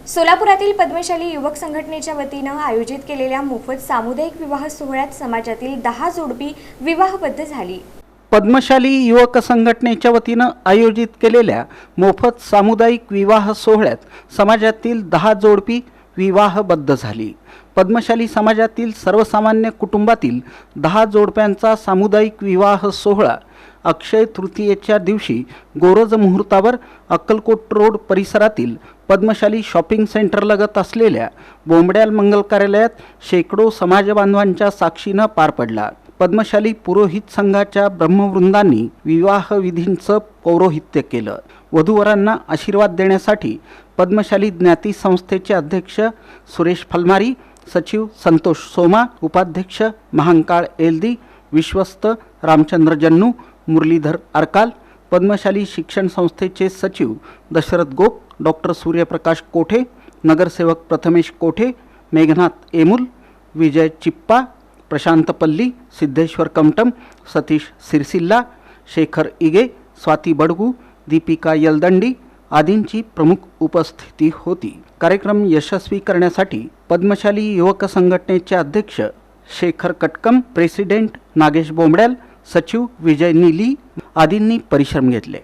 सोलापुरातील पद्मशाली युवक संघटनेच्या वतीनं आयोजित केलेल्या मोफत सामुदायिक विवाह सोहळ्यात समाजातील 10 जोडपी विवाहबद्ध झाली। पद्मशाली युवक संघटनेच्या वतीनं आयोजित केलेल्या मोफत सामुदायिक विवाह सोहळ्यात समाजातील 10 जोडपी विवाहबद्ध झाली। पद्मशाली समाजातील सर्वसामान्य कुटुंबातील 10 जोडप्यांचा सामुदायिक विवाह सोहळा अक्षय तृतीयेच्या दिवशी गोरज मुहूर्तावर अक्कलकोट रोड परिसरातील पद्मशाली शॉपिंग सेंटरलगत असलेल्या बोंबड्याल मंगल कार्यालयात शेकडो समाज बांधवांच्या साक्षीनं पार पडला। पद्मशाली पुरोहित संघाच्या ब्रह्मवृंदांनी विवाह विधींचं पौरोहित्य केलं। वधूवरांना आशीर्वाद देण्यासाठी पद्मशाली ज्ञाती संस्थेचे अध्यक्ष सुरेश फलमारी, सचिव संतोष सोमा, उपाध्यक्ष महांकाळ एलदी, विश्वस्त रामचंद्र जन्नू, मुरलीधर अरकाल, पद्मशाली शिक्षण संस्थेचे सचिव दशरथ गोप, डॉक्टर सूर्यप्रकाश कोठे, नगरसेवक प्रथमेश कोठे, मेघनाथ एमुल, विजय चिप्पा, प्रशांत पल्ली, सिद्धेश्वर कमटम, सतीश सिरसिल्ला, शेखर इगे, स्वाती बडगू, दीपिका यलदंडी आदींची प्रमुख उपस्थिती होती। कार्यक्रम यशस्वी करण्यासाठी पद्मशाली युवक संघटनेचे अध्यक्ष शेखर कटकम, प्रेसिडेंट नागेश बोंबड्याल, सचिव विजय नीली आदींनी परिश्रम घेतले।